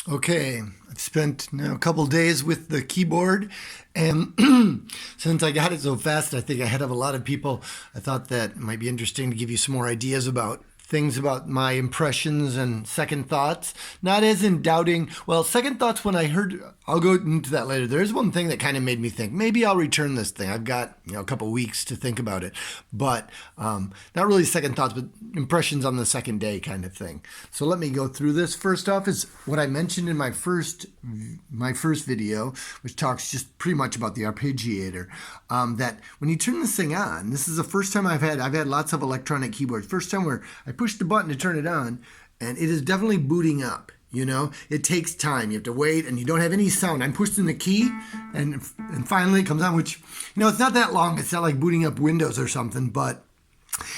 Okay, I've spent now a couple days with the keyboard, and since I got it so fast, I think ahead of a lot of people, I thought that it might be interesting to give you some more ideas about things about my impressions and second thoughts. Not as in doubting, well, second thoughts when I heard, I'll go into that later. There's one thing that kind of made me think maybe I'll return this thing. I've got a couple weeks to think about it, but not really second thoughts, but impressions on the second day kind of thing. So let me go through this. First off is what I mentioned in my first video, which talks just pretty much about the Arpeggiator. That when you turn this thing on, this is the first time I've had lots of electronic keyboards. First time where I push the button to turn it on, and it is definitely booting up. It takes time. You have to wait, and you don't have any sound. I'm pushing the key, and finally it comes on. Which it's not that long. It's not like booting up Windows or something, but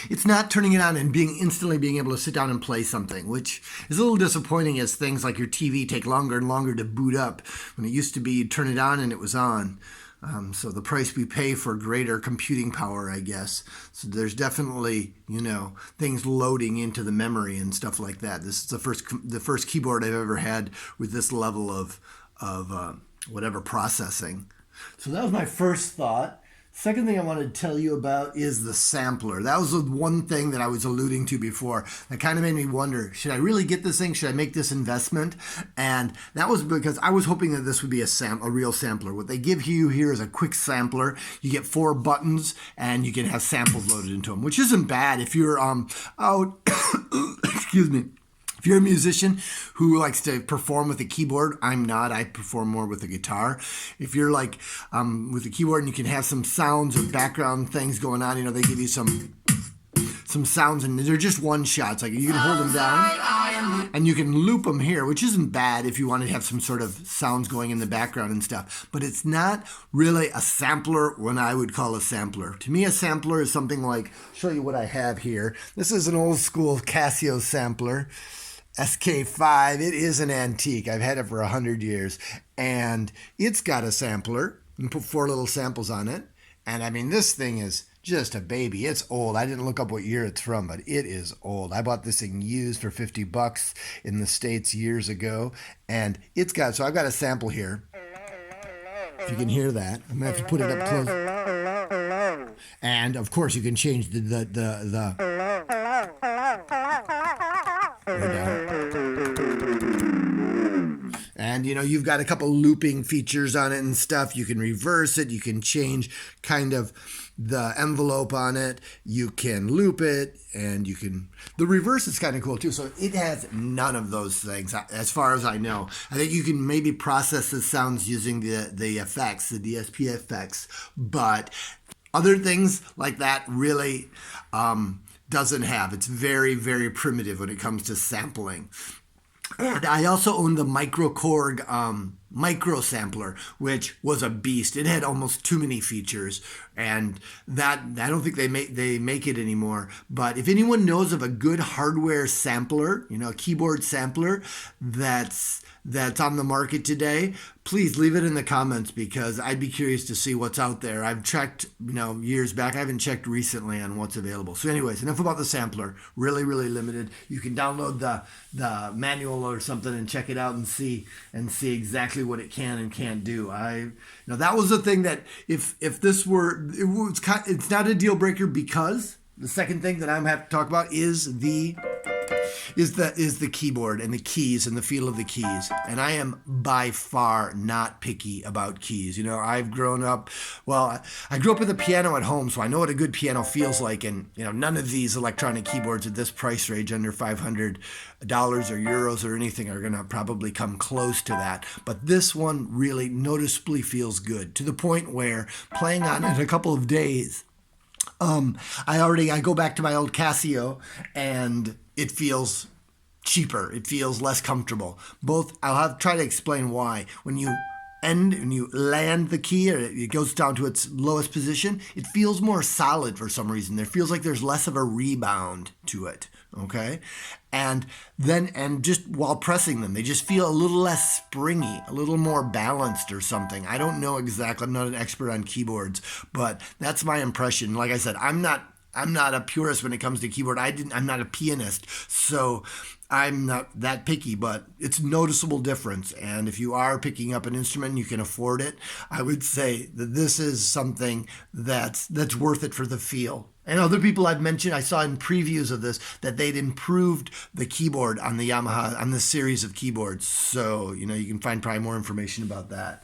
it's not turning it on and instantly being able to sit down and play something, which is a little disappointing as things like your TV take longer and longer to boot up. When it used to be you'd turn it on and it was on. So the price we pay for greater computing power, I guess. So there's definitely, things loading into the memory and stuff like that. This is the first keyboard I've ever had with this level of whatever processing. So that was my first thought. Second thing I wanted to tell you about is the sampler. That was the one thing that I was alluding to before. That kind of made me wonder, should I really get this thing? Should I make this investment? And that was because I was hoping that this would be a real sampler. What they give you here is a quick sampler. You get 4 buttons and you can have samples loaded into them, which isn't bad if you're out, excuse me. If you're a musician who likes to perform with a keyboard, I'm not. I perform more with a guitar. If you're like with a keyboard and you can have some sounds or background things going on, they give you some sounds and they're just one shots. Like you can hold them down and you can loop them here, which isn't bad if you want to have some sort of sounds going in the background and stuff. But it's not really a sampler when I would call a sampler. To me, a sampler is something like, show you what I have here. This is an old school Casio Sampler. SK5, it is an antique. I've had it for 100 years. And it's got a sampler. You can put 4 little samples on it. And I mean, this thing is just a baby. It's old. I didn't look up what year it's from, but it is old. I bought this thing used for $50 in the States years ago. And so I've got a sample here. If you can hear that, I'm gonna have to put it up close. And of course, you can change the and you've got a couple looping features on it and stuff. You can reverse it. You can change kind of the envelope on it. You can loop it, and the reverse is kind of cool too. So it has none of those things as far as I know. I think you can maybe process the sounds using the effects, the DSP effects, but other things like that really doesn't have. It's very, very primitive when it comes to sampling. And I also owned the Microkorg micro sampler, which was a beast. It had almost too many features, and that I don't think they make it anymore. But if anyone knows of a good hardware sampler, a keyboard sampler that's on the market today, please leave it in the comments because I'd be curious to see what's out there. I've checked, years back. I haven't checked recently on what's available. So anyways, enough about the sampler. Really, really limited. You can download the manual or something and check it out and see exactly what it can and can't do. That was the thing that if this were, it's not a deal breaker because the second thing that I'm going to have to talk about is the keyboard and the keys and the feel of the keys. And I am by far not picky about keys. I've grown up, I grew up with a piano at home, so I know what a good piano feels like. And, none of these electronic keyboards at this price range under $500 or euros or anything are going to probably come close to that. But this one really noticeably feels good to the point where playing on it a couple of days, I go back to my old Casio and it feels cheaper. It feels less comfortable. I'll try to explain why. When you land the key, or it goes down to its lowest position, it feels more solid for some reason. There feels like there's less of a rebound to it. Okay. And just while pressing them, they just feel a little less springy, a little more balanced or something. I don't know exactly. I'm not an expert on keyboards, but that's my impression. Like I said, I'm not a purist when it comes to keyboard. I'm not a pianist, so I'm not that picky, but it's a noticeable difference. And if you are picking up an instrument and you can afford it, I would say that this is something that's worth it for the feel. And other people I've mentioned, I saw in previews of this that they'd improved the keyboard on the Yamaha, on this series of keyboards. So, you can find probably more information about that.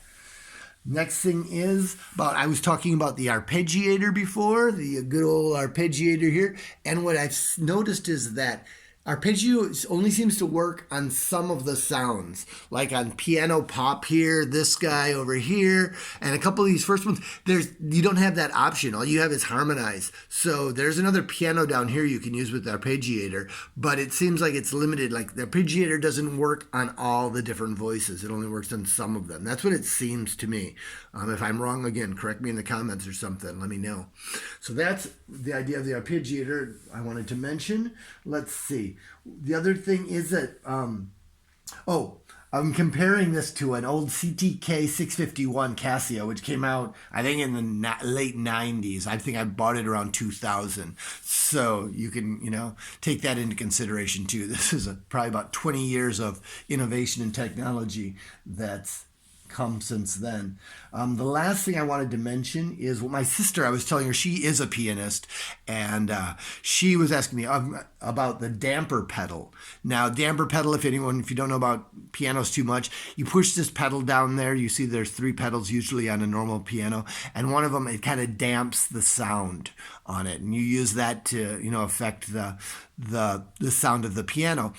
Next thing is I was talking about the arpeggiator before, the good old arpeggiator here. And what I've noticed is that arpeggio only seems to work on some of the sounds, like on piano pop here, this guy over here, and a couple of these first ones. You don't have that option. All you have is harmonize. So there's another piano down here you can use with the arpeggiator, but it seems like it's limited. Like the arpeggiator doesn't work on all the different voices. It only works on some of them. That's what it seems to me. If I'm wrong, again, correct me in the comments or something. Let me know. So that's the idea of the arpeggiator I wanted to mention. Let's see. The other thing is that, I'm comparing this to an old CTK 651 Casio, which came out, I think, in the late 90s. I think I bought it around 2000. So you can, take that into consideration too. This is probably about 20 years of innovation and technology that's come since then. The last thing I wanted to mention is my sister, I was telling her she is a pianist, and she was asking me about the damper pedal. Now, damper pedal, if you don't know about pianos too much, you push this pedal down there. You see there's 3 pedals usually on a normal piano, and one of them, it kind of damps the sound on it, and you use that to, affect the sound of the piano.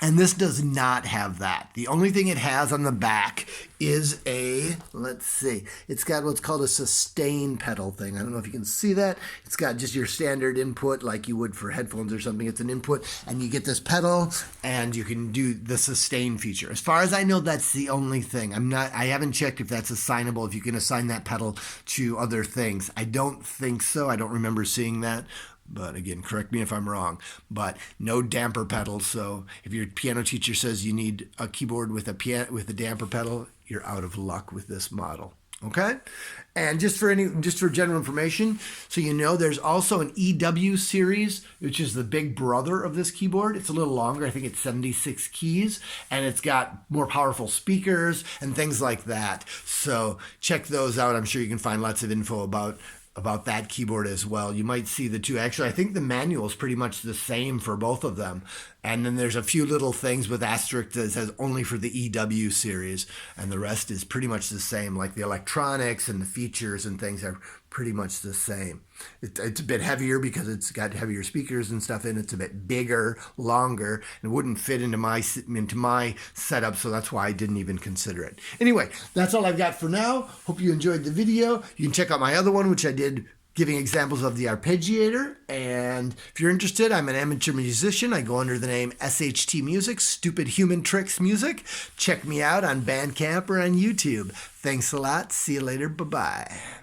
And this does not have that. The only thing it has on the back is it's got what's called a sustain pedal thing. I don't know if you can see that. It's got just your standard input like you would for headphones or something. It's an input, and you get this pedal, and you can do the sustain feature. As far as I know, that's the only thing. I haven't checked if that's assignable, if you can assign that pedal to other things. I don't think so. I don't remember seeing that. But again, correct me if I'm wrong, but no damper pedal. So if your piano teacher says you need a keyboard with a damper pedal, you're out of luck with this model. Okay? And just for general information, so there's also an EW series, which is the big brother of this keyboard. It's a little longer. I think it's 76 keys, and it's got more powerful speakers and things like that. So check those out. I'm sure you can find lots of info about that keyboard as well. You might see the two. Actually, I think the manual is pretty much the same for both of them. And then there's a few little things with asterisk that says only for the EW series, and the rest is pretty much the same. Like the electronics and the features and things are pretty much the same. It's a bit heavier because it's got heavier speakers and stuff in it. It's a bit bigger, longer, and it wouldn't fit into my setup, so that's why I didn't even consider it. Anyway, that's all I've got for now. Hope you enjoyed the video. You can check out my other one, which I did giving examples of the arpeggiator. And if you're interested, I'm an amateur musician. I go under the name SHT Music, Stupid Human Tricks Music. Check me out on Bandcamp or on YouTube. Thanks a lot. See you later. Bye-bye.